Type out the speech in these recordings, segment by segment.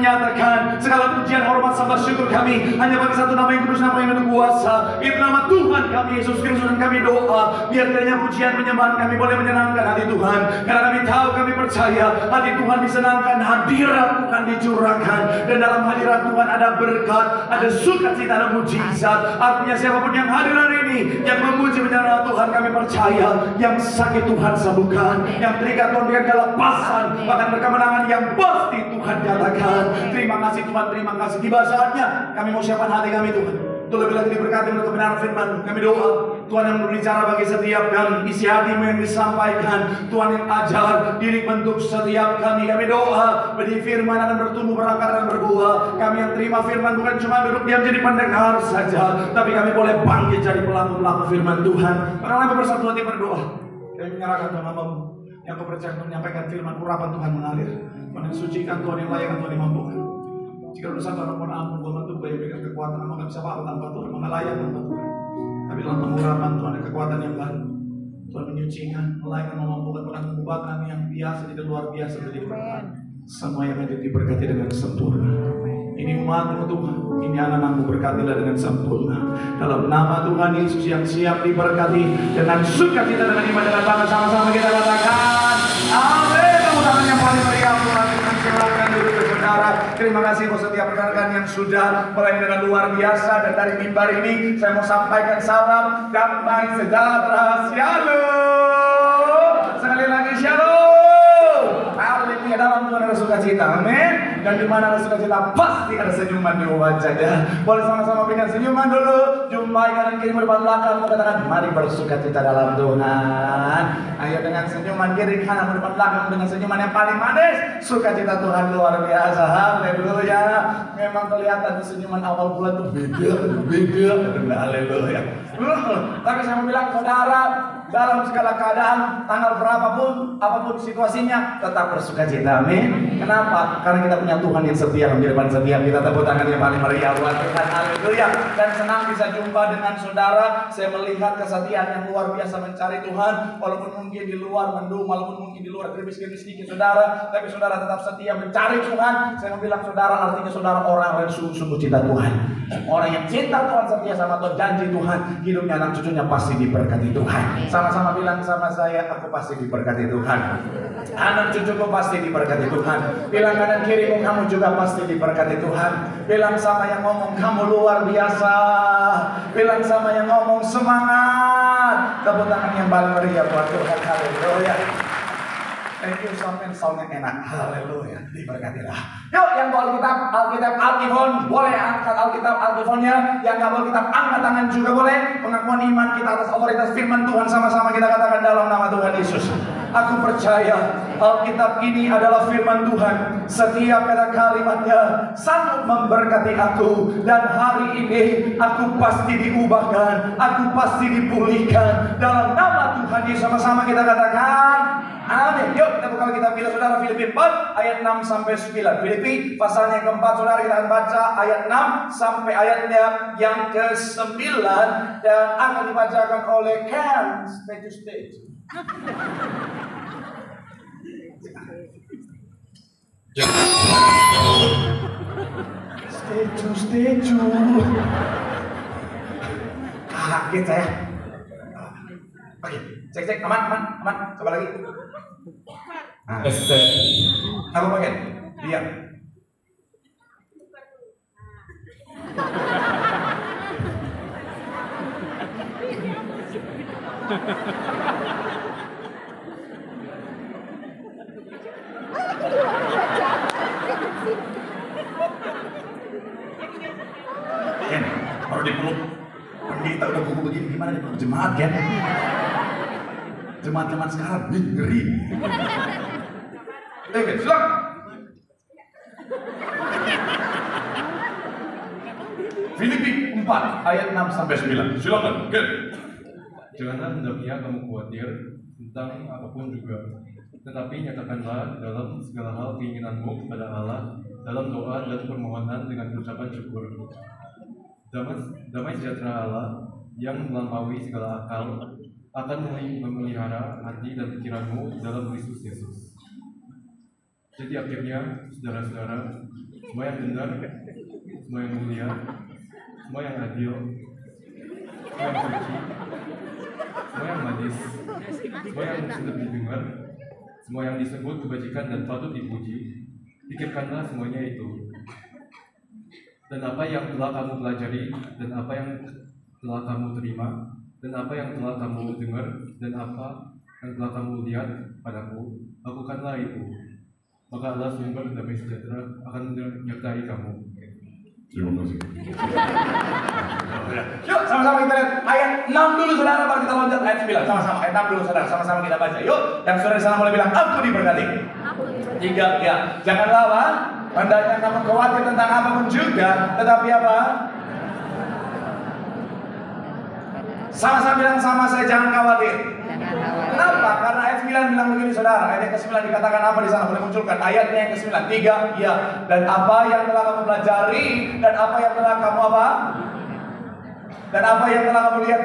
menyatakan segala pujian, hormat, sembah, syukur kami hanya bagi satu nama yang kudus, nama yang berkuasa, itu nama Tuhan kami Yesus Kristus. Dan kami doa biar kiranya pujian penyembahan kami boleh menyenangkan hati Tuhan, karena kami tahu, kami percaya hati Tuhan disenangkan, hadirat Tuhan dicurahkan, dan dalam hadirat Tuhan ada berkat, ada sukacita, ada mujizat. Artinya siapapun yang hadir hari ini, yang memuji menyembah Tuhan, kami percaya yang sakit Tuhan sembuhkan, yang terikat Tuhan berikan kelepasan, bahkan kemenangan yang pasti Tuhan nyatakan. Terima kasih Tuhan, terima kasih. Tiba saatnya kami mau siapkan hati kami Tuhan, untuk lebih lagi diberkati menurut kebenaran firman. Kami doa Tuhan yang berbicara bagi setiap kami, isi hatimu yang disampaikan, Tuhan yang ajar diri bentuk setiap kami. Kami doa beri firman akan bertumbuh, berakar dan berbuah. Kami yang terima firman bukan cuma duduk diam jadi pendengar saja, tapi kami boleh bangkit jadi pelaku-pelaku firman Tuhan. Karena kami bersatu hati berdoa, kami menyerahkan Tuhan hamba-Mu yang kau percaya untuk menyampaikan firman, urapan Tuhan mengalir. Tuhan yang sucikan, Tuhan yang layak, Tuhan yang mampukan. Jika dosa Tuhan mohon ampun, Tuhan bentuk bayar berikan kekuatan, maka gak bisa apa-apa tanpa Tuhan, maka layak tanpa Tuhan. Tapi dalam pengurapan Tuhan ada kekuatan yang baru. Tuhan menyucikan, melayakkan, memampukan, Tuhan mengubahkan yang biasa jadi luar biasa menjadi berkat. Semua yang ada diberkati dengan sempurna. Ini umat-Mu Tuhan, ini anak-anak-Mu, berkatilah dengan sempurna. Dalam nama Tuhan Yesus yang siap diberkati dengan sukacita, dengan iman, dengan bangga, sama-sama kita katakan amin. Tepuk tangan yang paling meriah Tuhan. Silakan duduk saudara. Terima kasih buat setiap rekan-rekan yang sudah mulai dengan luar biasa. Dan dari mimbar ini saya mau sampaikan salam damai sejahtera. Shalom. Sekali lagi shalom. Haleluya. Dalam Tuhan ada sukacita. Amin. Dan di mana ada sukacita pasti ada senyuman di wajahnya. Boleh sama-sama berikan senyuman dulu. Jumpai kanan kiri depan belakang. Katakan mari bersukacita dalam Tuhan. Ayo dengan senyuman kiri kanan depan belakang, dengan senyuman yang paling manis. Sukacita Tuhan luar biasa. Haleluya. Memang kelihatan senyuman awal bulan itu beda. Haleluya. Tapi saya mau bilang saudara, dalam segala keadaan, tanggal berapapun, apapun situasinya, tetap bersukacita. Amin. Kenapa? Karena kita punya Tuhan yang setia di depan setiap kita. Tepuk tangan yang paling meriah buat Tuhan. Haleluya. Dan senang bisa jumpa dengan saudara. Saya melihat kesetiaan yang luar biasa mencari Tuhan. Walaupun mungkin di luar mendung, walaupun mungkin di luar krimis-krimis sedikit saudara, tapi saudara tetap setia mencari Tuhan. Saya mau bilang saudara, artinya saudara orang yang sungguh-sungguh cinta Tuhan. Orang yang cinta Tuhan, setia sama Tuhan, janji Tuhan, hidupnya anak cucunya pasti diberkati Tuhan. Sama-sama bilang sama saya, aku pasti diberkati Tuhan. Anak cucuku pasti diberkati Tuhan. Bilang kanan kirimu, kamu juga pasti diberkati Tuhan. Bilang sama yang ngomong, kamu luar biasa. Bilang sama yang ngomong, semangat. Tepuk tangan yang paling meriah buat Tuhan. Haleluya. Thank you, soundnya enak. Haleluya, diberkatilah. Yuk, yang bawa Alkitab, Alkifon, boleh angkat Alkitab, Alkifonnya. Yang gak bawa kitab, angkat tangan juga boleh. Pengakuan iman kita atas otoritas firman Tuhan, sama-sama kita katakan dalam nama Tuhan Yesus. Aku percaya Alkitab ini adalah firman Tuhan. Setiap kata kalimatnya sanggup memberkati aku. Dan hari ini aku pasti diubahkan, aku pasti dipulihkan dalam nama Tuhan Yesus. Sama-sama kita katakan amin. Yuk kita buka kitab kita saudara, Filipi 4 ayat 6 sampai 9. Filipi pasal yang keempat saudara, kita akan baca ayat 6 sampai ayatnya yang ke-9 dan akan dibacakan oleh Ken. Stay to stage. Stay to. Kaget saya. Oke, cek aman. Coba lagi. Nah. Apa bagian? Diam. Ken, baru dipeluk. Pendeta udah kuku begini, gimana dipeluk jemaat Ken? Jemaat-jemaat sekarang ngeri. Oke, silakan. Filipi 4 ayat 6 sampai 9. Silakan. Oke. Janganlah hendaknya kamu khawatir tentang apapun juga, tetapi nyatakanlah dalam segala hal keinginanmu kepada Allah dalam doa dan permohonan dengan ucapan syukur. Damai sejahtera Allah yang melampaui segala akal akan memelihara hati dan pikiranmu dalam Kristus Yesus. Jadi akhirnya, saudara-saudara, semua yang benar, semua yang mulia, semua yang adil, semua yang suci, semua yang manis, semua yang sedap didengar, semua yang disebut kebajikan dan patut dipuji, pikirkanlah semuanya itu. Dan apa yang telah kamu pelajari, dan apa yang telah kamu terima, dan apa yang telah kamu dengar, dan apa yang telah kamu lihat padaku, lakukanlah itu. Maka Allah sumber damai sejahtera akan menyertai kamu. Terima kasih. Yuk sama-sama kita lihat ayat 6 dulu saudara, baru kita loncat ayat 9. Sama-sama ayat 6 dulu saudara, sama-sama kita baca. Yuk, yang saudara di sana boleh bilang aku diberkati. 3 ya. Janganlah apa? Hendaknya kamu khawatir tentang apapun juga, tetapi apa? Sama-sama bilang sama saya, jangan khawatir. Kenapa? Karena ayat 9 bilang begini saudara. Ayat ke-9 dikatakan apa di sana? Boleh munculkan ayatnya yang ke-9. 3 ya. Dan apa yang telah kamu pelajari, dan apa yang telah kamu apa? Dan apa yang telah kamu lihat,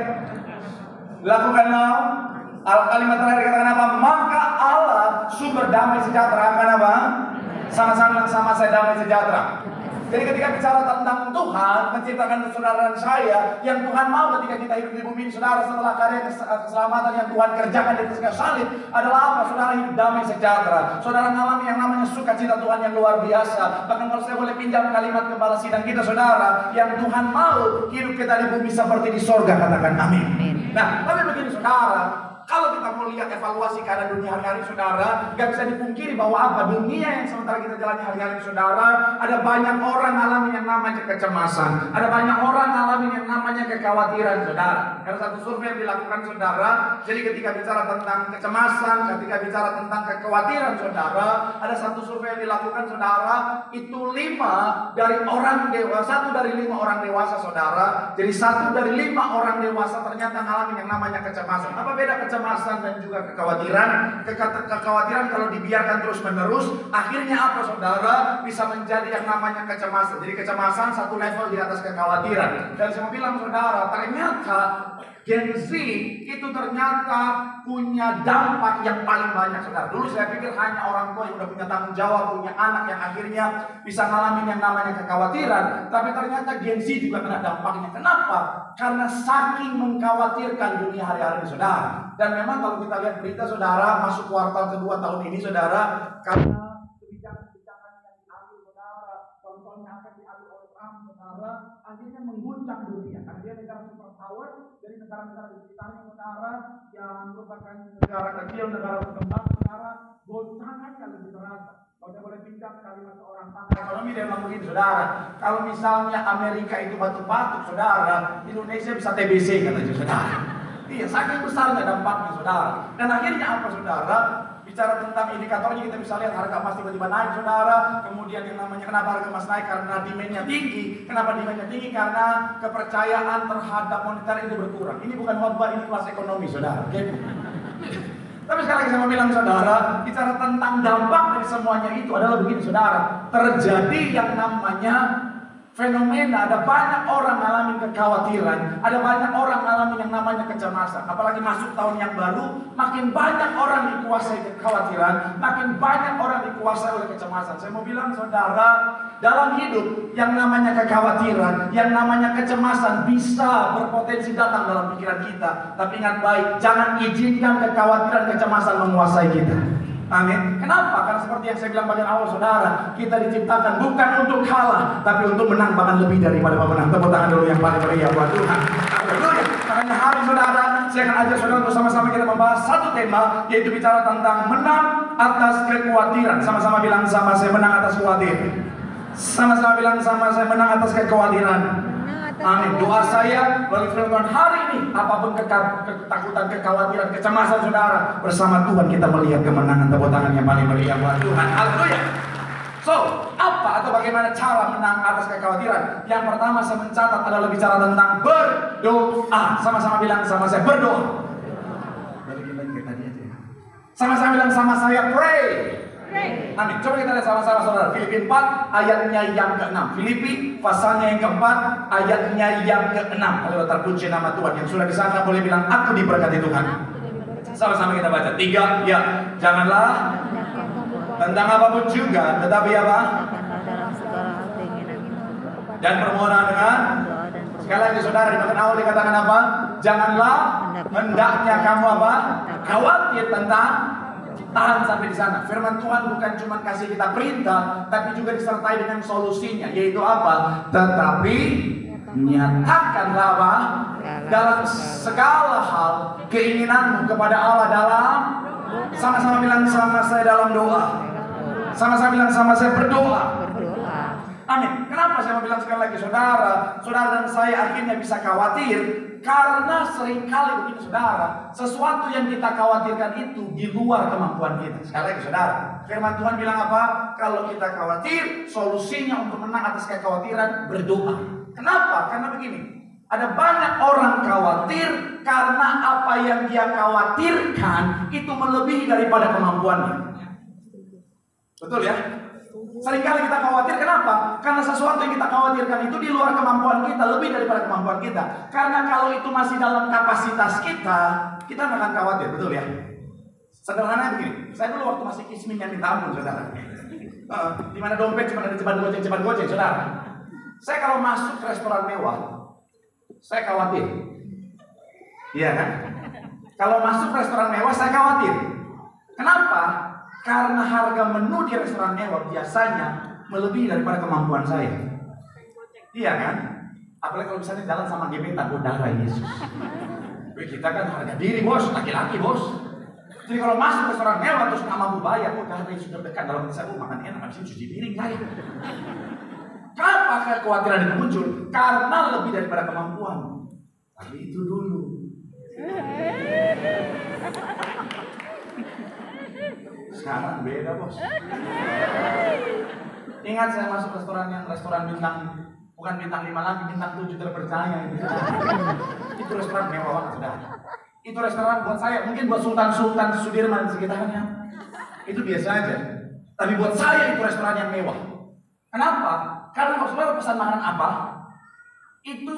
lakukanlah. Kalimat terakhir dikatakan apa? Maka Allah sumber damai sejahtera akan apa? Sama-sama sama saya damai sejahtera. Jadi ketika bicara tentang Tuhan menciptakan saudara dan saya, yang Tuhan mau ketika kita hidup di bumi ini, saudara, setelah karya keselamatan yang Tuhan kerjakan di atas kayu salib adalah apa? Saudara hidup damai sejahtera. Saudara mengalami yang namanya sukacita Tuhan yang luar biasa. Bahkan kalau saya boleh pinjam kalimat kepala sidang kita, saudara, yang Tuhan mau hidup kita di bumi seperti di sorga, katakan amin. Nah, tapi begini saudara, kalau kita mau lihat evaluasi keadaan dunia hari-hari saudara, gak bisa dipungkiri bahwa apa? Dunia yang sementara kita jalani hari-hari saudara, ada banyak orang alami yang namanya kecemasan, ada banyak orang alami yang namanya kekhawatiran saudara. Ada satu survei yang dilakukan saudara, jadi ketika bicara tentang kecemasan, ketika bicara tentang kekhawatiran saudara, ada satu survei yang dilakukan saudara, itu 1 dari 5 orang dewasa saudara, jadi 1 dari 5 orang dewasa ternyata alami yang namanya kecemasan. Apa beda kecemasan dan juga kekhawatiran? Kekhawatiran kalau dibiarkan terus menerus, akhirnya apa saudara? Bisa menjadi yang namanya kecemasan. Jadi kecemasan satu level di atas kekhawatiran. Dan saya mau bilang saudara, ternyata Gen Z itu ternyata punya dampak yang paling banyak saudara. Dulu saya pikir hanya orang tua yang udah punya tanggung jawab, punya anak yang akhirnya bisa ngalamin yang namanya kekhawatiran. Tapi ternyata Gen Z juga kena dampaknya. Kenapa? Karena saking mengkhawatirkan dunia hari-hari saudara. Dan memang kalau kita lihat berita saudara, masuk kuartal kedua tahun ini saudara, karena kebijakan-kebijakan yang diambil saudara, contohnya akan diambil oleh Trump saudara, akhirnya mengguncang dunia. Akhirnya negara superpower dari negara-negara di sekitarnya saudara, yang merupakan negara kecil, negara berkembang saudara, goncangannya lebih terasa. Kalau saya boleh pinjam kalimat seorang pakar ekonomi, dia bilang begini saudara, kalau misalnya Amerika itu batuk-batuk saudara, Indonesia bisa TBC katanya saudara. Iya, saking besarnya dampaknya saudara. Dan akhirnya apa saudara? Bicara tentang indikatornya, kita bisa lihat harga emas tiba-tiba naik saudara. Kemudian yang namanya kenapa harga emas naik? Karena demand-nya tinggi. Kenapa demand-nya tinggi? Karena kepercayaan terhadap moneter itu berkurang. Ini bukan khotbah, ini kelas ekonomi saudara. Tapi sekali lagi saya mau bilang saudara, bicara tentang dampak dari semuanya itu adalah begini saudara. Terjadi yang namanya fenomena, ada banyak orang ngalamin kekhawatiran, ada banyak orang ngalamin yang namanya kecemasan. Apalagi masuk tahun yang baru, makin banyak orang dikuasai kekhawatiran, makin banyak orang dikuasai oleh kecemasan. Saya mau bilang saudara, dalam hidup yang namanya kekhawatiran, yang namanya kecemasan bisa berpotensi datang dalam pikiran kita. Tapi ingat baik, jangan izinkan kekhawatiran, kecemasan menguasai kita. Amin. Kenapa? Karena seperti yang saya bilang bagian awal saudara, kita diciptakan bukan untuk kalah, tapi untuk menang, bahkan lebih daripada pemenang. Tepuk tangan dulu yang paling meriah buat Tuhan. Haleluya. Makanya hari saudara, saya akan ajak saudara untuk sama-sama kita membahas satu tema, yaitu bicara tentang menang atas kekhawatiran. Sama-sama bilang sama saya, menang atas kekhawatiran. Sama-sama bilang sama saya, menang atas kekhawatiran. Amin. Doa saya melalui firman hari ini, apapun ketakutan, kekhawatiran, kecemasan saudara, bersama Tuhan kita melihat kemenangan. Tepuk tangan yang paling meriah buat Tuhan. Haleluya. So, apa atau bagaimana cara menang atas kekhawatiran? Yang pertama saya mencatat adalah bicara tentang berdoa. Sama-sama bilang sama saya, berdoa. Sama-sama bilang sama saya, pray. Amin. Coba kita lihat sama-sama saudara. Filipi 4 ayatnya yang ke-6. Filipi pasalnya yang ke-4 ayatnya yang ke-6. Kalau terkunci nama Tuhan. Yang sudah di sana boleh bilang aku diberkati Tuhan. Sama-sama kita baca. 3 ya. Janganlah tentang apapun juga, tetapi apa? Dan permohonan dengan sekali lagi saudara, di bagian awal dikatakan apa? Janganlah hendaknya kamu apa? Khawatir tentang, tahan sampai di sana. Firman Tuhan bukan cuma kasih kita perintah, tapi juga disertai dengan solusinya, yaitu apa? Tetapi nyatakanlah apa? Dalam segala hal keinginanmu kepada Allah dalam, sama-sama bilang sama saya dalam doa. Sama-sama bilang sama saya berdoa. Amin. Kenapa saya mau bilang sekali lagi saudara dan saya akhirnya bisa khawatir? Karena seringkali begini saudara, sesuatu yang kita khawatirkan itu di luar kemampuan kita. Sekali lagi saudara, firman Tuhan bilang apa? Kalau kita khawatir, solusinya untuk menang atas kekhawatiran berdoa. Kenapa? Karena begini, ada banyak orang khawatir karena apa yang dia khawatirkan itu melebihi daripada kemampuannya. Betul ya? Seringkali kita khawatir, kenapa? Karena sesuatu yang kita khawatirkan itu di luar kemampuan kita, lebih daripada kemampuan kita. Karena kalau itu masih dalam kapasitas kita, kita nggak akan khawatir, betul ya? Sederhananya begini, saya dulu waktu masih kismin yang minta ampun, saudara. Di mana dompet cuma ada cepat goceng, saudara. Saya kalau masuk ke restoran mewah, saya khawatir. Iya kan? Kalau masuk ke restoran mewah, saya khawatir. Kenapa? Karena harga menu di restoran mewah biasanya melebihi daripada kemampuan saya. Iya kan? Apalagi kalau misalnya jalan sama gebetan, darah Yesus. Kita kan harga diri bos, laki-laki bos. Jadi kalau masuk restoran mewah terus nggak mampu bayar, darah Yesus terdekat dalam saya, makan enak, habis itu cuci piring saya. Kenapa kekhawatiran itu muncul? Karena lebih daripada kemampuan. Tapi itu dulu. Sekarang beda bos. Ingat saya masuk restoran bintang, bukan bintang 5 lagi, bintang 7 terpercaya. Itu restoran mewah banget sudah. Itu restoran buat saya, mungkin buat Sultan Sudirman sekitarnya itu biasa aja. Tapi buat saya itu restoran yang mewah. Kenapa? Karena kalau saudara pesan makanan apa, itu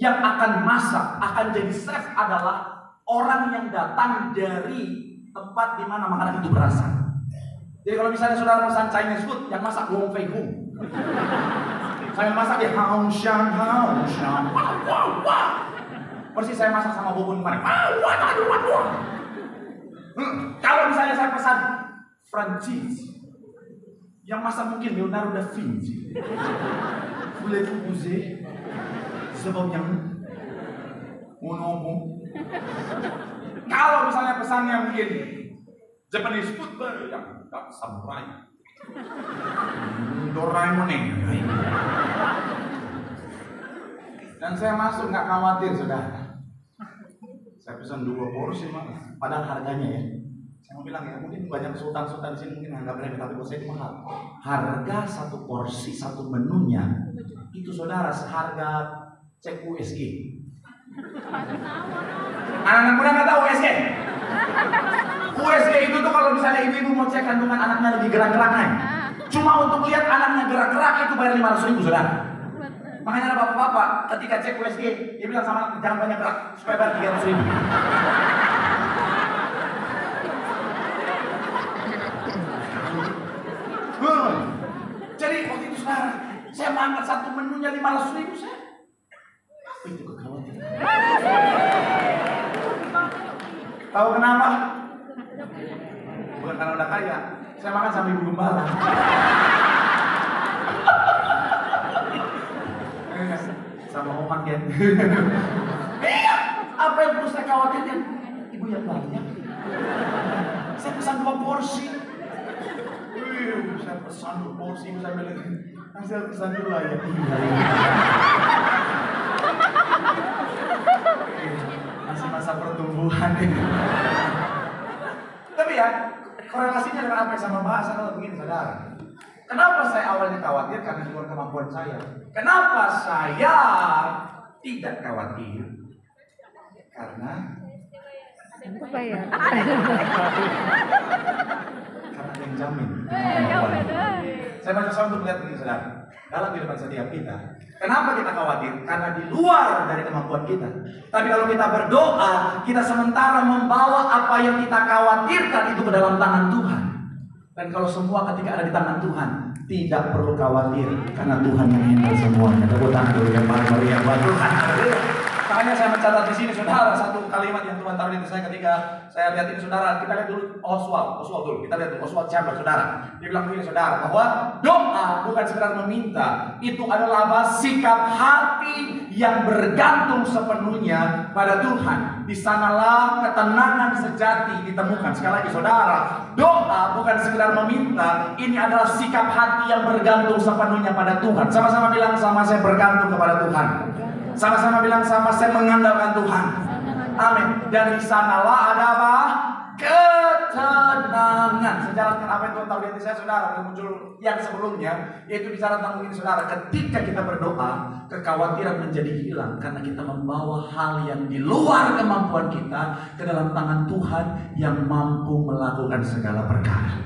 yang akan masak, akan jadi chef adalah orang yang datang dari tempat di mana makanan itu berasal. Jadi kalau misalnya saudara pesan Chinese food, yang masak Wong Fei Hung. Saya masak ya Hao Shan. Wah. Persis saya masak sama Bobon kemarin. Wah. Kalau misalnya saya pesan Prancis, yang masak mungkin Leonardo da Vinci. Voulez-vous bouger? Sebabnya monomo. Kalau misalnya pesannya mungkin Japanese food, yang samurai, Doraemon nih. Dan saya masuk nggak khawatir saudara. Saya pesan 2 porsi malah, padahal harganya ya. Saya mau bilang ya, mungkin banyak sultan di sini mungkin nggak berani, tapi buat saya itu mahal. Harga 1 porsi, 1 menunya itu saudara seharga cek USG. Anak-anak muda nggak tahu USG. USG itu tuh kalau misalnya ibu-ibu mau cek kandungan anaknya lebih gerak-geraknya, cuma untuk lihat anaknya gerak-gerak itu bayar 500.000 saudara. Makanya ada bapak-bapak ketika cek USG dia bilang sama anak, jangan banyak gerak supaya bayar 300.000. Jadi waktu itu saudara, saya mangkat 1 menunya 500.000 saya. Itu kekhawatiran. Tahu kenapa? Bukan karena udah kaya. Saya makan sama ibu gembala. Sama omak ya. Iya. Apa yang perlu saya khawatirkan? Ibu yang banyak. Saya pesan 2 porsi. Saya pesan 2 porsi. Saya bilang, saya pesan dulu aja. Masih masa pertumbuhan ini. Tapi ya, korelasinya dengan apa yang sama bahasa kalau begini saudara. Kenapa saya awalnya khawatir? Karena di luar kemampuan saya. Kenapa saya tidak khawatir? Karena karena ada yang jamin. Saya berusaha untuk melihat begini saudara. Dalam kehidupan setiap kita, kenapa kita khawatir? Karena di luar dari kemampuan kita. Tapi kalau kita berdoa, kita sementara membawa apa yang kita khawatirkan itu ke dalam tangan Tuhan. Dan kalau semua ketika ada di tangan Tuhan, tidak perlu khawatir karena Tuhan yang handle semuanya. Tepuk tangan dulu yang paling meriah buat Tuhan. Makanya saya mencatat di sini, saudara, satu kalimat yang Tuhan taruh di saya ketika saya lihat ini, saudara. Kita lihat dulu Oswald dulu. Kita lihat dulu Oswald Chambers, saudara. Dia bilang begini, saudara, bahwa doa bukan sekedar meminta, itu adalah sikap hati yang bergantung sepenuhnya pada Tuhan. Di sanalah ketenangan sejati ditemukan. Sekali lagi, saudara, doa bukan sekedar meminta, ini adalah sikap hati yang bergantung sepenuhnya pada Tuhan. Sama-sama bilang sama, saya bergantung kepada Tuhan. Sama-sama bilang sama, saya mengandalkan Tuhan. Amin. Dan di sanalah ada apa? Ketenangan. Sejalan dengan apa yang Tuhan tahu di hati saya, saudara, yang muncul yang sebelumnya, yaitu bicara tentang ini, saudara. Ketika kita berdoa, kekhawatiran menjadi hilang karena kita membawa hal yang di luar kemampuan kita ke dalam tangan Tuhan yang mampu melakukan segala perkara.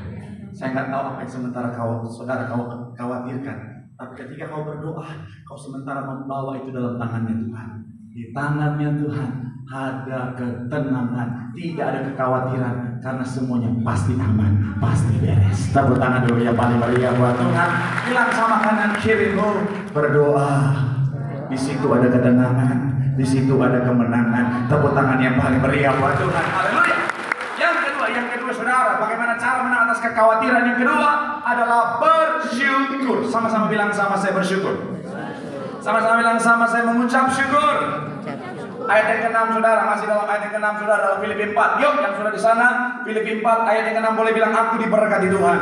Saya nggak tahu apa yang sementara saudara khawatirkan. Tapi ketika kau berdoa, kau sementara membawa itu dalam tangannya Tuhan. Di tangannya Tuhan ada ketenangan, tidak ada kekhawatiran, karena semuanya pasti aman, pasti beres. Tepuk tangan dulu yang paling meriah buat Tuhan. Bilang sama kanan kirimu, berdoa. Di situ ada ketenangan, di situ ada kemenangan. Tepuk tangan yang paling meriah buat Tuhan. Haleluya. Yang kedua, saudara, bagaimana cara menang atas kekhawatiran? Yang kedua adalah bersyukur. Sama-sama bilang sama, saya bersyukur. Sama-sama bilang sama, saya mengucap syukur. Ayat yang ke-6, saudara, masih dalam ayat yang ke-6, saudara, dalam Filipi 4. Yuk, yang sudah di sana, Filipi 4 ayat yang ke-6 boleh bilang, aku diberkati Tuhan.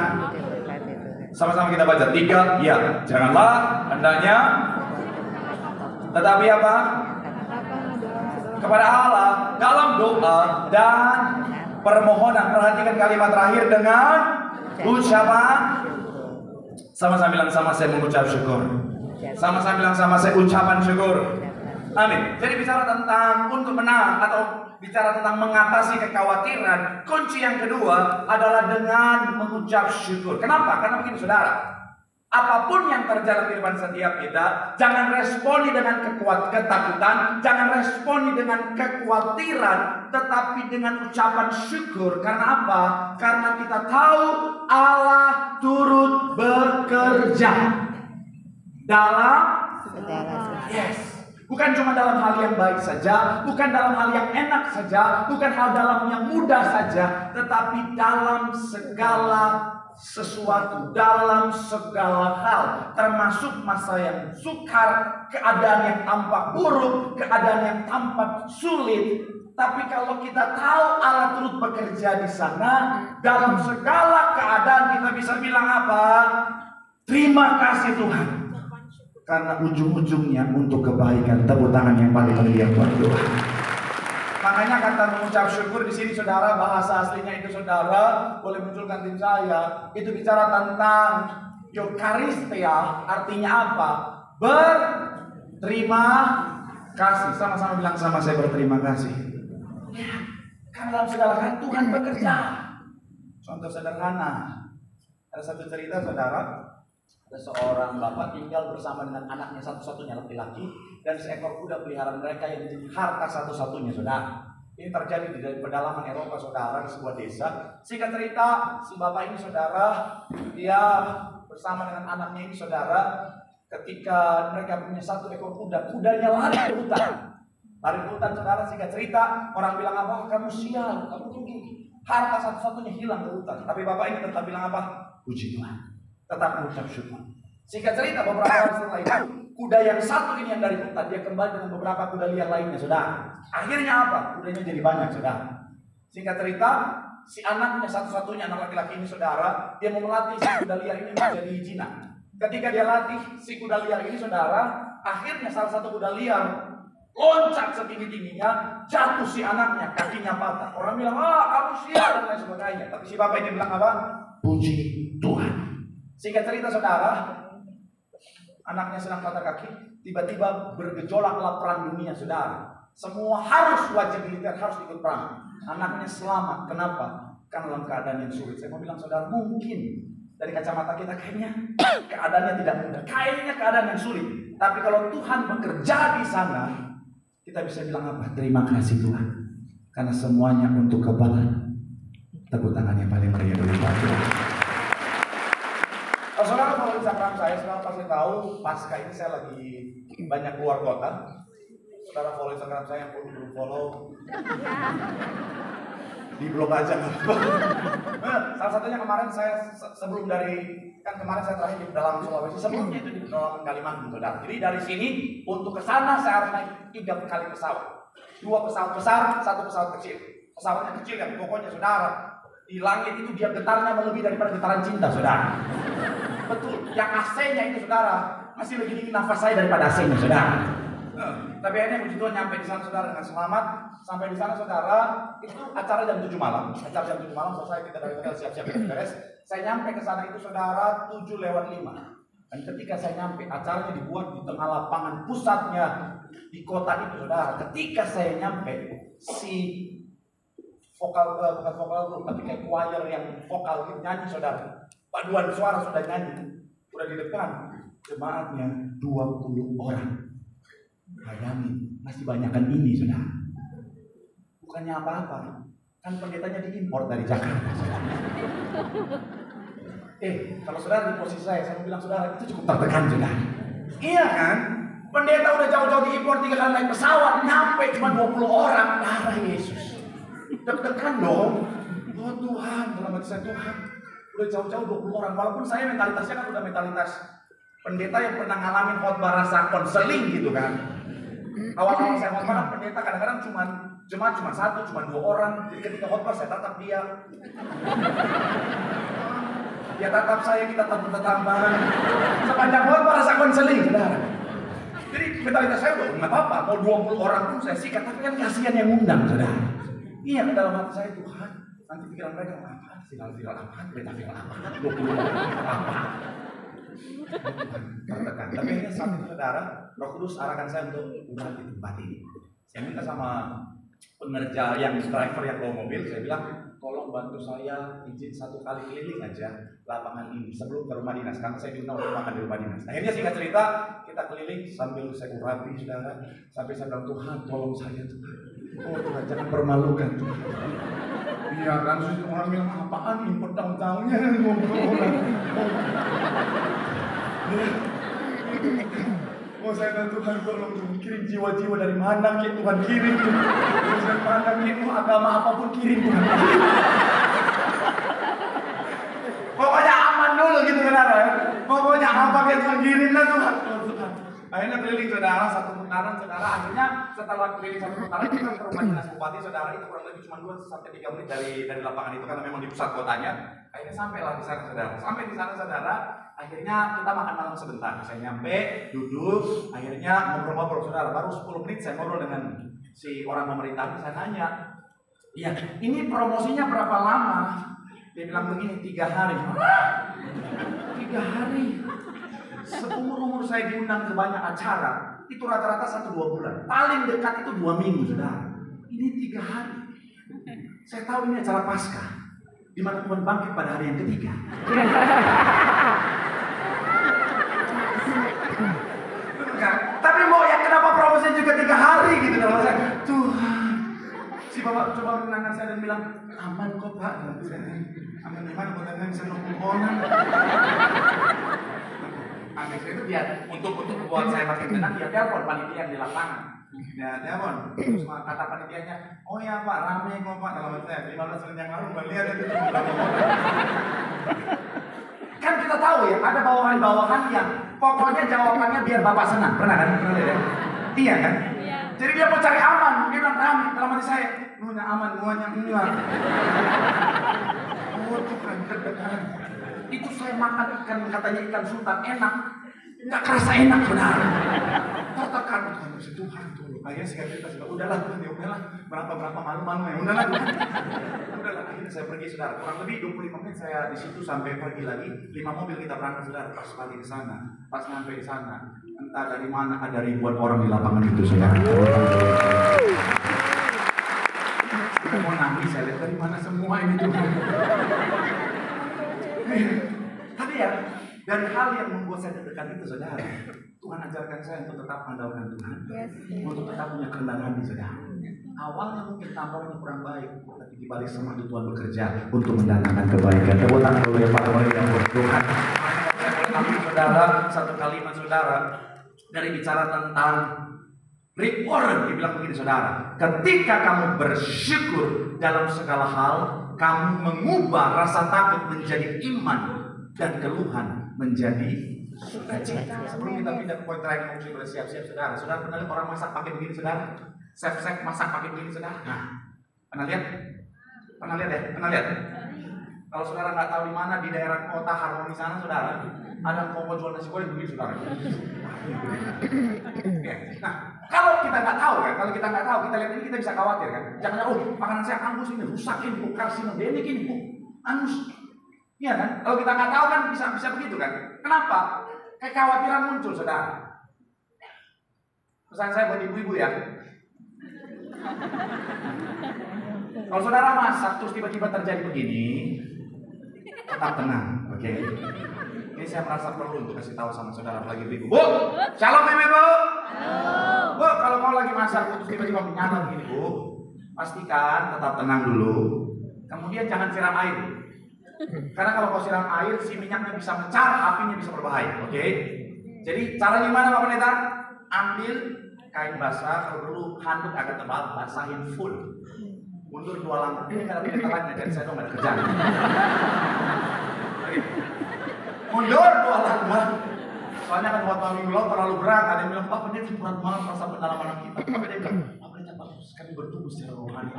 Sama-sama kita baca. 3, ya. Janganlah hendaknya, tetapi apa? Kepada Allah dalam doa dan permohonan. Perhatikan kalimat terakhir dengan ucapan. Sama-sama bilang sama, saya mengucap syukur. Sama-sama bilang sama, saya ucapan syukur. Amin. Jadi bicara tentang untuk menang atau bicara tentang mengatasi kekhawatiran, kunci yang kedua adalah dengan mengucap syukur. Kenapa? Karena begini, saudara, apapun yang terjadi di kehidupan setiap kita, jangan responi dengan ketakutan, jangan responi dengan kekhawatiran, tetapi dengan ucapan syukur. Karena apa? Karena kita tahu Allah turut bekerja dalam bukan cuma dalam hal yang baik saja, bukan dalam hal yang enak saja, bukan hal dalam yang mudah saja, tetapi dalam segala sesuatu, dalam segala hal, termasuk masa yang sukar, keadaan yang tampak buruk, keadaan yang tampak sulit. Tapi kalau kita tahu Allah turut bekerja di sana, dalam segala keadaan kita bisa bilang apa? Terima kasih Tuhan. Karena ujung-ujungnya untuk kebaikan. Tepuk tangan yang paling meriah buat Tuhan. Makanya kata mengucap syukur di sini, saudara, bahasa aslinya itu, saudara, boleh munculkan tim saya. Itu bicara tentang Eucharistia, artinya apa? Berterima kasih. Sama-sama bilang sama, saya berterima kasih. Ya, karena dalam segala hal Tuhan bekerja. Contoh sederhana, ada satu cerita, saudara. Ada seorang bapak tinggal bersama dengan anaknya satu-satunya laki-laki dan seekor kuda peliharaan mereka yang menjadi harta satu-satunya, saudara. Ini terjadi di pedalaman Eropa, saudara, di sebuah desa. Singkat cerita, si bapak ini, saudara, dia bersama dengan anaknya ini, saudara, ketika mereka punya satu ekor kuda, kudanya lari ke hutan. Lari ke hutan, saudara. Singkat cerita, orang bilang apa? Kamu sial, kamu rugi. Harta satu-satunya hilang ke hutan. Tapi bapak ini tetap bilang apa? Puji Tuhan. Tetap mengucap syukur. Singkat cerita, beberapa hari setelah itu, kuda yang satu ini yang dari hutan, dia kembali dengan beberapa kuda liar lainnya, saudara. Akhirnya apa? Kudanya jadi banyak, saudara. Singkat cerita, si anaknya satu-satunya, anak laki-laki ini, saudara, dia mau melatih si kuda liar ini menjadi jinak. Ketika dia latih si kuda liar ini, saudara, akhirnya salah satu kuda liar loncat setinggi-tingginya, jatuh si anaknya, kakinya patah. Orang bilang, kamu sial, dan lain sebagainya. Tapi si bapak ini bilang apa? Puji Tuhan. Singkat cerita, saudara, anaknya sedang patah kaki, tiba-tiba bergejolaklah perang dunia, saudara. Semua harus wajib militer, harus ikut perang. Anaknya selamat. Kenapa? Karena dalam keadaan yang sulit. Saya mau bilang, saudara, mungkin dari kacamata kita kayaknya keadaannya tidak mudah, kayaknya keadaan yang sulit. Tapi kalau Tuhan bekerja di sana, kita bisa bilang apa? Terima kasih Tuhan, karena semuanya untuk kebaikan. Tepuk tangan yang paling meriah dari Tuhan. Kalau saudara follow Instagram saya, saudara pasti tahu pasca ini saya lagi banyak keluar kota. Saudara follow Instagram saya, yang belum follow di blog aja. Salah satunya kemarin saya sebelum kan kemarin saya terakhir di dalam Sulawesi, sebelumnya itu di dalam Kalimantan, saudara. Jadi dari sini untuk ke sana saya harus naik 3 kali pesawat. 2 pesawat besar, 1 pesawat kecil. Pesawatnya kecil yang pokoknya saudara di langit itu dia getarnya melebihi daripada getaran cinta, saudara. Betul, yang AC-nya itu saudara masih lebih dingin nafas saya daripada AC-nya, saudara. Tapi akhirnya puji Tuhan nyampe di sana saudara dengan selamat. Sampai di sana saudara, itu acara jam 7 malam. Acara jam 7 malam selesai, kita dari hotel siap-siap beres. Saya nyampe ke sana itu saudara 7:05. Dan ketika saya nyampe, acaranya dibuat di tengah lapangan pusatnya di kota itu saudara. Ketika saya nyampe, si bukan vokal grup, tapi kayak choir yang vokal nyanyi saudara. Paduan suara sudah nyanyi, sudah di depan. Jemaatnya 20 orang. Bayangin, masih banyakkan ini saudara. Bukannya apa-apa, kan pendetanya diimpor dari Jakarta, saudara. Kalau saudara di posisi saya bilang saudara itu cukup tertekan, saudara. Iya kan? Pendeta udah jauh-jauh diimpor 3 kali naik pesawat, nyampe cuma 20 orang, darah Yesus. Deg-degan dong. Oh Tuhan, dalam hati saya Tuhan, udah jauh-jauh 20 orang. Walaupun saya mentalitasnya kan udah mentalitas pendeta yang pernah ngalamin khotbah rasa konseling gitu kan. Awal-awal saya khotbah pendeta kadang-kadang jemaat cuma 1, cuma 2 orang. Jadi ketika khotbah saya tatap dia. Dia tatap saya, kita tatap-tatapan. Sepanjang khotbah rasa konseling, saudara. Jadi mentalitas saya udah nggak apa-apa. Mau 20 orang pun saya sikat, tapi kan kasihan yang ngundang, saudara. Iya, ke dalam hati saya Tuhan. Nanti pikiran mereka apa? Viral apa? Berita viral apa? 20 orang apa? Tertekan. Tapi akhirnya saat itu saudara, Roh Kudus arahkan saya untuk udah di tempat ini. Saya minta sama pekerja yang driver yang bawa mobil, saya bilang tolong bantu saya izin 1 kali keliling aja lapangan ini sebelum ke rumah dinas, karena saya diundang untuk makan di rumah dinas. Akhirnya singkat cerita kita keliling sambil saya urapi saudara, sampai saya bilang Tuhan tolong saya Tuhan. Oh Tuhan jangan permalukan Tuhan. Iya kan, orang bilang apaan impor tahun-tahunnya ngobrol. Oh saya bilang Tuhan tolong kirim jiwa-jiwa dari mana ya Tuhan kirim. Dari mana ya agama apapun kirim Tuhan. Pokoknya aman dulu gitu saudara ya. Pokoknya apa yang Tuhan kirim lah Tuhan. Akhirnya keliling saudara 1 putaran saudara. Akhirnya setelah keliling 1 putaran kita ke rumah dinas bupati saudara. Itu kurang lebih cuma 2-3 menit dari lapangan itu karena memang di pusat kotanya. Akhirnya sampailah di sana saudara. Sampai di sana saudara. Akhirnya kita makan malam sebentar. Saya nyampe, duduk. Akhirnya ngobrol-ngobrol saudara. Baru 10 menit saya ngobrol dengan si orang pemerintah. Saya nanya, iya ini promosinya berapa lama? Dia bilang begini 3 hari. 3 hari. Seumur saya diundang ke banyak acara, itu rata-rata 1-2 bulan. Paling dekat itu 2 minggu, saudara. Ini 3 hari. Saya tahu ini acara Paskah, di mana Tuhan bangkit pada hari yang ketiga. Tapi mau ya kenapa promosinya juga 3 hari gitu dalam saya. Tuhan, si bapak coba menenangkan saya dan bilang aman kok Pak. Aman gimana? Kok saya nongkrong. Aneh itu dia untuk buat saya makin tenang dia telepon panitia yang di lapangan. Ya telepon, terus kata panitianya, oh ya Pak rame kok Pak dalam saya 15 menit yang lalu melihat itu cuma berapa orang. Kan kita tahu ya ada bawahan-bawahan yang pokoknya jawabannya biar Bapak senang. Pernah kan? Pernah ya? Iya kan? Iya. Jadi dia mau cari aman, dia bilang rame dalam hati saya, nunya aman, nuanya enggak. Oh Tuhan terdekat. Itu saya makan ikan katanya ikan sultan enak, nggak kerasa enak benar. Tertekan Tuhan dulu. Akhirnya saya cerita sudah udahlah Tuhan ya udahlah berapa malu ya udahlah Tuhan. Udahlah akhirnya saya pergi saudara kurang lebih 25 menit saya di situ sampai pergi lagi 5 mobil kita berangkat saudara pas pagi di sana pas nyampe di sana entah dari mana ada ribuan orang di lapangan itu saudara. Saya mau nangis saya lihat dari mana semua ini Tuhan. Tapi ya, dari hal yang membuat saya terdekat itu saudara, Tuhan ajarkan saya untuk tetap mengandalkan Tuhan, untuk tetap punya kerendahan hati saudara. Awalnya mungkin tampaknya kurang baik, tapi di balik semua itu Tuhan bekerja untuk mendatangkan kebaikan. Tepuk tangan dulu ya Pak yang buat Tuhan. saudara, satu kalimat saudara dari bicara tentang Rick Warren, dia bilang begini saudara, ketika kamu bersyukur dalam segala hal, kamu mengubah rasa takut menjadi iman dan keluhan menjadi sukacita. Sebelum kita pindah ke poin terakhir, mesti bersiap-siap saudara. Saudara pernah lihat orang masak pakai begini saudara? Chef masak pakai begini saudara? Nah, pernah lihat? Pernah lihat ya? Pernah lihat? Kalau saudara nggak tahu di mana, di daerah kota Harmoni sana saudara, ada mau jual nasi goreng begini saudara. Nah, kalau kita nggak tahu kan, kita lihat ini kita bisa khawatir kan. Jangan makanan saya angus ini, rusak ini, karsinogenik ini, angus. Iya kan? Kalau kita nggak tahu kan bisa begitu kan? Kenapa? Kekhawatiran muncul saudara. Pesan saya buat ibu-ibu ya. Kalau saudara masak terus tiba-tiba terjadi begini, tetap tenang, oke? Ini saya merasa perlu untuk kasih tahu sama saudara lagi ibu. Bu, shalom ibu. Bu, kalau kau lagi masak terus tiba-tiba menyala begini bu, pastikan tetap tenang dulu. Kemudian jangan siram air. Karena kalau kau siram air, si minyaknya bisa mencar, apinya bisa berbahaya, oke? Jadi caranya gimana Pak Pendeta? Ambil kain basah, kalau perlu handuk agak tebal, basahin full. Mundur 2 langkah. Ini nggak ada pendetaannya, jadi saya dong nggak ada kerjaan. Mundur 2 langkah. Soalnya kan waktu minggu lalu terlalu berat. Ada yang bilang, Pak Pendeta berat banget rasa pendalaman kita. Pak Pendeta bilang, Pak Pendeta bagus sekali bertumbuh secara rohani.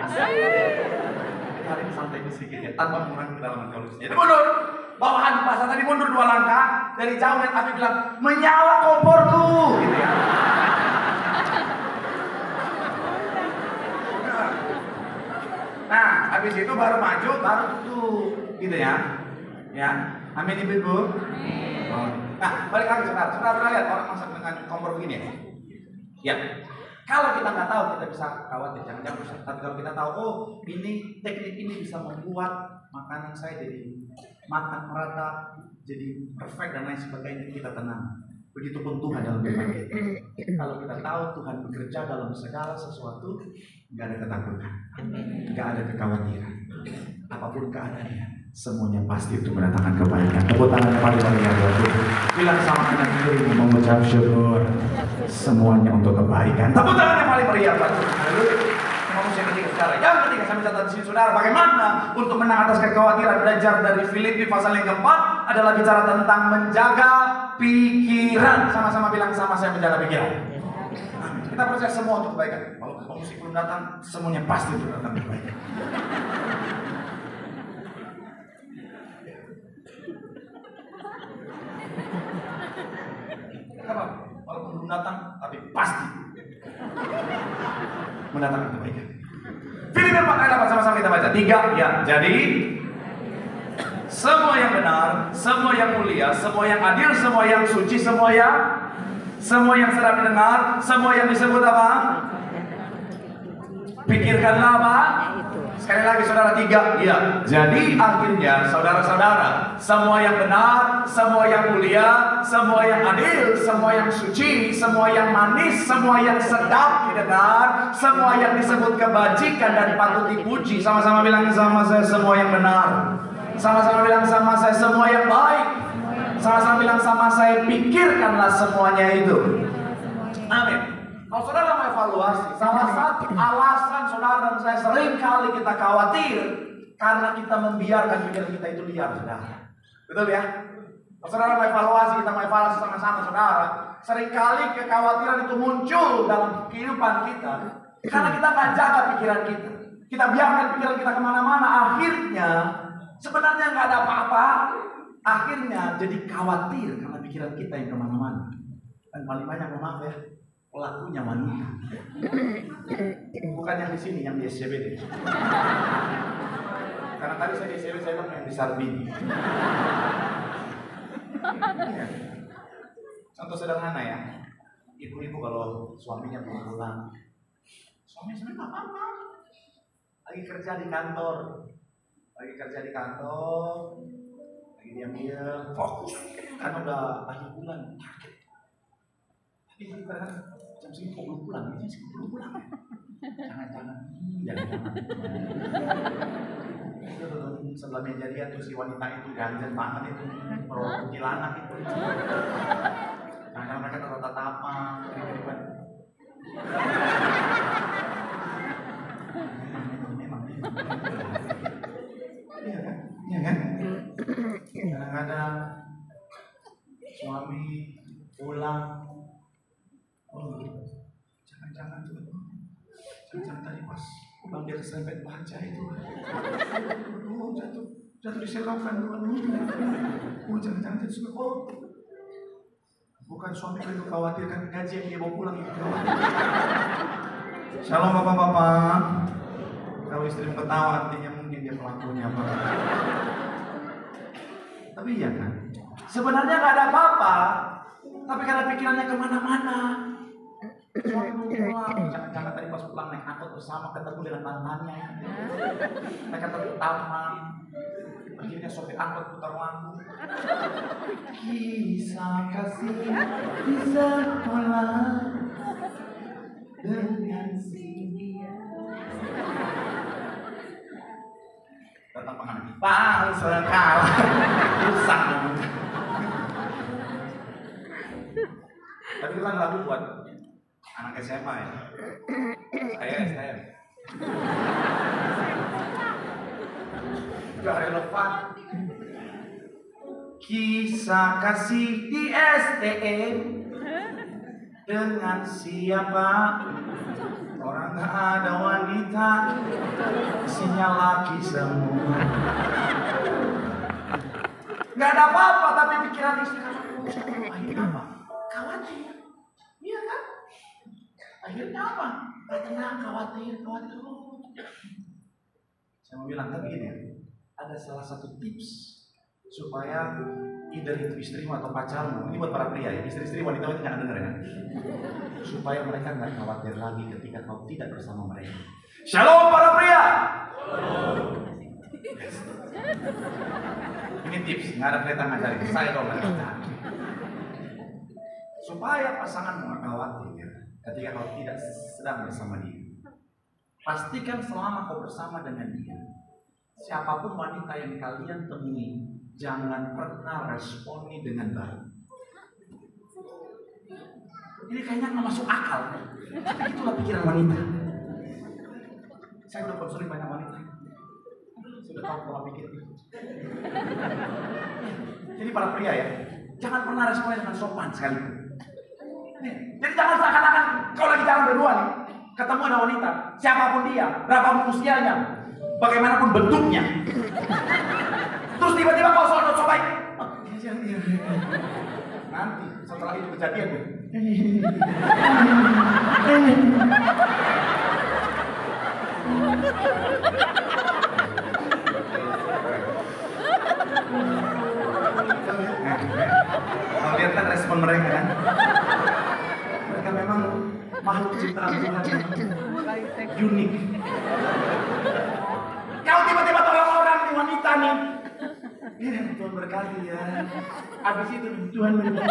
Hari ini santai sedikit ya, tanpa mengurangi kedalaman teologisnya. Jadi mundur, bawa handuk basah tadi mundur 2 langkah. Dari jauh lihat api bilang, menyala komporku, gitu ya. Nah, habis itu baru maju, baru tutup, gitu ya. Ya, amin ibu-ibu. Nah, balik lagi saudara. Saudara pernah lihat orang masak dengan kompor begini ya? Ya. Kalau kita nggak tahu, kita bisa khawatir, jangan rusak. Tapi kalau kita tahu, oh ini teknik ini bisa membuat makanan saya jadi matang merata, jadi perfect dan lain sebagainya, kita tenang. Begitupun Tuhan dalam firman kita. Kalau kita tahu Tuhan bekerja dalam segala sesuatu, nggak ada ketakutan, nggak ada kekhawatiran. Apapun keadaannya, semuanya pasti itu mendatangkan kebaikan. Tepuk tangan yang paling meriah buat Tuhan. Bilang sama kanan kiri mengucap syukur. Semuanya untuk kebaikan. Tepuk tangan yang paling meriah buat Tuhan. Manusia ketiga saudara. Yang ketiga saya catat di sini saudara, bagaimana untuk menang atas kekhawatiran. Belajar dari Filipi pasal yang keempat adalah bicara tentang menjaga pikiran. Sama-sama bilang sama saya menjaga pikiran. Kita percaya semua untuk kebaikan. Kalau musik belum datang, semuanya pasti untuk datang kebaikan. Apa? Walaupun belum datang, tapi pasti mendatangkan kebaikan. Filipi 4 ayat 8 sama-sama kita baca. 3 ya. Jadi semua yang benar, semua yang mulia, semua yang adil, semua yang suci, semua yang sedap didengar, semua yang disebut apa? Pikirkanlah apa? Sekali lagi saudara 3 ya. Jadi akhirnya saudara-saudara, semua yang benar, semua yang mulia, semua yang adil, semua yang suci, semua yang manis, semua yang sedap didengar, semua yang disebut kebajikan dan patut dipuji. Sama-sama bilang sama saya semua yang benar. Sama-sama bilang sama saya semua yang baik. Sama-sama bilang sama saya pikirkanlah semuanya itu. Amin. Kalau saudara mau evaluasi, salah satu alasan saudara dan saya sering kali kita khawatir karena kita membiarkan pikiran kita itu liar, saudara. Betul ya? Kalau saudara mau evaluasi, kita mau evaluasi sama-sama saudara. Sering kali kekhawatiran itu muncul dalam kehidupan kita karena kita nggak jaga pikiran kita. Kita biarkan pikiran kita kemana-mana, akhirnya sebenarnya nggak ada apa-apa. Akhirnya jadi khawatir karena pikiran kita yang kemana-mana. Dan paling banyak maaf ya, pelakunya wanita. Bukan yang di sini, yang di SCBD. Karena tadi saya di SCBD, saya bilang yang di Sarbini. Contoh sederhana ya, ibu-ibu kalau suaminya pulang, suami sebenarnya nggak apa-apa, lagi kerja di kantor, lagi diam-diam, fokus, karena udah akhir bulan, target. Tapi kadang jam segini kok belum pulang, jam segini belum pulang. Jangan. sebelah meja dia tuh si wanita itu ganjen banget itu, kuntilanak itu. Karena mereka tatap-tatapan, kiri-kirian. Memang. Iya kan? Iya kan? Kadang-kadang suami pulang, jangan-jangan tadi pas pulang dia keserempet baca itu, jatuh di selokan jangan-jangan suka bukan suami itu khawatirkan gaji yang dia bawa pulang itu. Shalom bapak-bapak, kalau istri ketawa artinya mungkin dia pelakunya apa? Tapi iya kan, sebenarnya nggak ada apa-apa, tapi karena pikirannya kemana-mana. Suami mau pulang, jangan-jangan tadi pas pulang naik angkot bersama ketemu dengan mantannya. Mereka taman, akhirnya sopir angkot putar lagu. Kisah kasih di sekolah dengan si dia. Datang pengantin, bang sekali, rusak. Tapi itu kan lagu buat anak SMA ya. Saya STM. Gak relevan. Kisah kasih di STM dengan siapa? Orang gak ada wanita, isinya laki semua. Gak ada apa-apa, tapi pikiran istri kamu akhirnya apa? Khawatir. Iya kan? Akhirnya apa? Gak tenang, khawatir. Saya mau bilang kan begini, ada salah satu tips supaya either itu istrimu atau pacarmu, ini buat para pria ya, istri-istri wanita itu jangan denger ya, supaya mereka nggak khawatir lagi ketika kau tidak bersama mereka. Shalom para pria. Ini tips, nggak ada kereta ngajarin, saya dong ngajarin. Supaya pasangan nggak khawatir ketika kau tidak sedang bersama dia. Pastikan selama kau bersama dengan dia, siapapun wanita yang kalian temui, jangan pernah responi dengan baik. Ini kayaknya nggak masuk akal, tapi itulah pikiran wanita. Saya udah konseling banyak wanita, sudah tahu pola pikir. Jadi para pria ya, jangan pernah responi dengan sopan sekali. Jadi jangan seakan-akan kau lagi jalan berdua nih, ketemu ada wanita, siapapun dia, berapapun usianya, bagaimanapun bentuknya. Terus tiba-tiba kau so baik. Nanti setelah itu kejadian deh. Kau lihat kan respon mereka kan? Mereka memang makhluk ciptaan Tuhan yang unik. Kau tiba-tiba tolong orang di wanita nih. Tuhan berkati ya. Habis itu Tuhan berkati.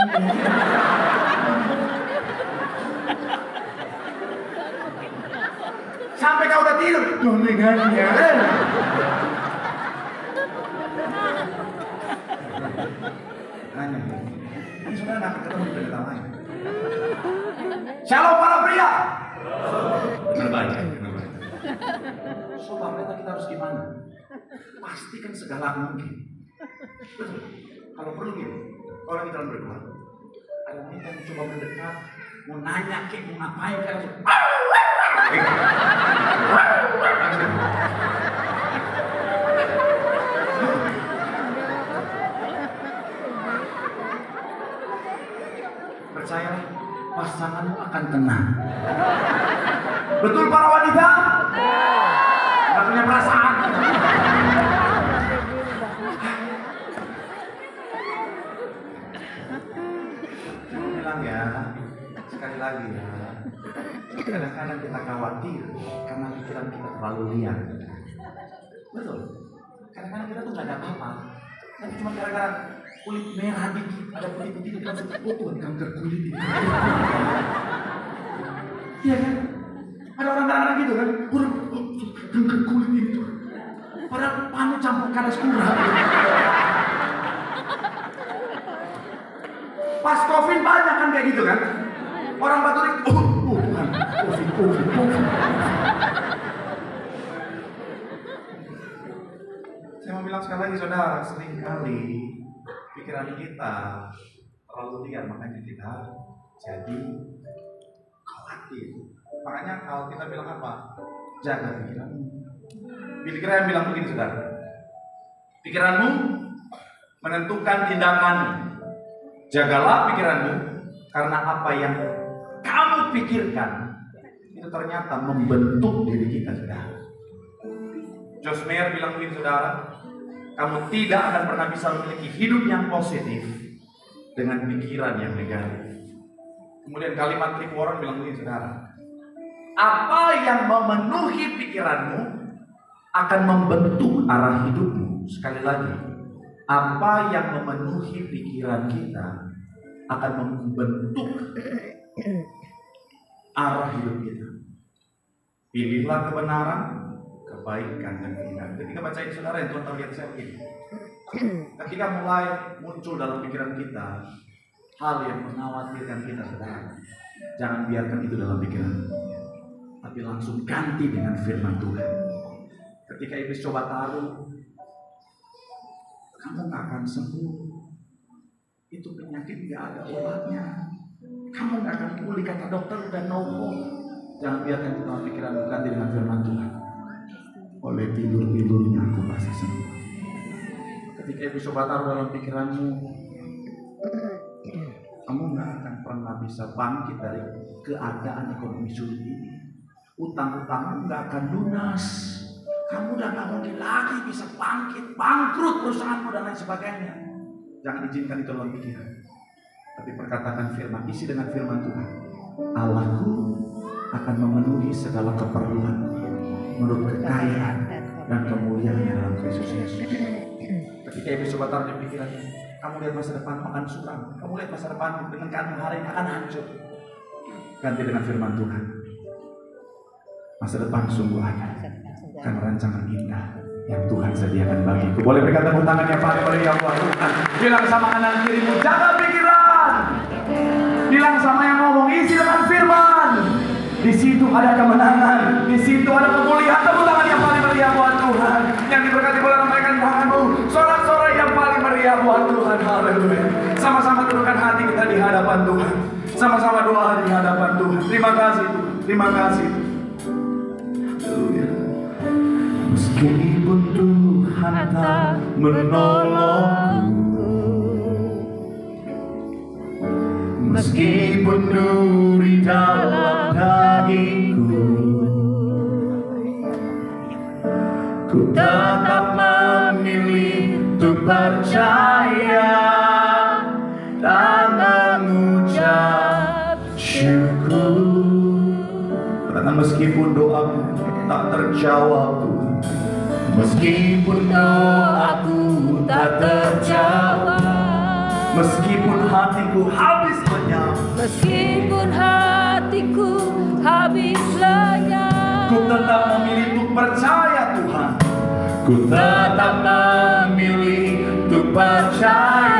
Sampai kau udah tidur, Tuhan berkati ya. Nanya, ini sudah nggak ketemu di berita lain. Shalom para pria. Benar baik. Sobat mereka kita harus gimana? Pastikan segala mungkin. Betul. Kalau perlu gitu, kalau kita berdua, ada wanita yang coba mendekat, mau nanya kek, mau ngapain kek, langsung. Percayalah, pasanganmu akan tenang. Betul para wanita? Gak punya perasaan. Saya bilang ya, sekali lagi ya, kadang-kadang kita khawatir karena pikiran kita terlalu liar. Betul. Kadang-kadang kita tuh gak ada apa-apa, tapi cuma gara-gara kulit merah dikit, ada kulit dikit, kita langsung Tuhan kanker kulit ini. Iya kan? Ada orang kadang-kadang gitu kan, kanker kulit ini tuh. Padahal panu campur kadas kurang. Pas COVID banyak kan kayak gitu kan? Orang batuk Tuhan, COVID. Saya mau bilang sekali lagi saudara, seringkali pikiran kita terlalu liar, makanya kita jadi khawatir. Makanya kalau kita bilang apa? Jaga pikiranmu. Billy Graham bilang begini saudara, pikiranmu menentukan tindakanmu. Jagalah pikiranmu, karena apa yang kamu pikirkan itu ternyata membentuk diri kita saudara. Josh Meyer bilang begini saudara, kamu tidak akan pernah bisa memiliki hidup yang positif dengan pikiran yang negatif. Kemudian kalimat Rick Warren bilang begini saudara, apa yang memenuhi pikiranmu akan membentuk arah hidupmu. Sekali lagi, apa yang memenuhi pikiran kita akan membentuk arah hidup kita. Pilihlah kebenaran, kebaikan, dan kebenaran. Ketika baca ini saudara, yang Tuhan tahu lihat saya begini. Ketika mulai muncul dalam pikiran kita hal yang mengkhawatirkan kita saudara, jangan biarkan itu dalam pikiran, tapi langsung ganti dengan firman Tuhan. Ketika iblis coba taruh, kamu gak akan sembuh, itu penyakit gak ada obatnya, kamu gak akan pulih kata dokter dan no hope. Jangan biarkan itu dalam pikiranmu, ganti dengan firman Tuhan. Oleh tidur-tidurnya aku pasti sembuh. Ketika iblis coba taruh dalam pikiranmu, kamu gak akan pernah bisa bangkit dari keadaan ekonomi sulit ini. Utang-utangmu gak akan lunas. Kamu udah gak mungkin lagi bisa bangkit, bangkrut perusahaanmu dan lain sebagainya. Jangan izinkan itu dalam pikiran, tapi perkatakan firman, isi dengan firman Tuhan. Allahku akan memenuhi segala keperluan menurut kekayaan dan kemuliaannya dalam Kristus Yesus. Ketika iblis coba taruh di pikirannya, kamu lihat masa depan akan suram, kamu lihat masa depan dengan keadaan hari ini akan hancur. Ganti dengan firman Tuhan. Masa depan sungguh ada, karena rancangan indah yang Tuhan sediakan bagiku. Boleh berikan tepuk tangan yang paling meriah buat Tuhan. Bilang sama kanan kirimu, jaga pikiran. Bilang sama yang ngomong, isi dengan firman. Di situ ada kemenangan, di situ ada kemuliaan. Tepuk tangan yang paling meriah buat Tuhan. Yang diberkati boleh lambaikan tanganmu. Sorak-sorai yang paling meriah buat Tuhan. Haleluya. Sama-sama tundukkan hati kita di hadapan Tuhan. Sama-sama doa di hadapan Tuhan. Terima kasih Tuhan. Terima kasih. Haleluya. Meskipun Tuhan tak menolongku, meskipun duri dalam dagingku, ku tetap memilih untuk percaya dan mengucap syukur. Karena meskipun doaku tak terjawab Tuhan, meskipun doaku tak terjawab, meskipun hatiku habis lenyap, meskipun hatiku habis lenyap, ku tetap memilih untuk percaya Tuhan. Ku tetap memilih untuk percaya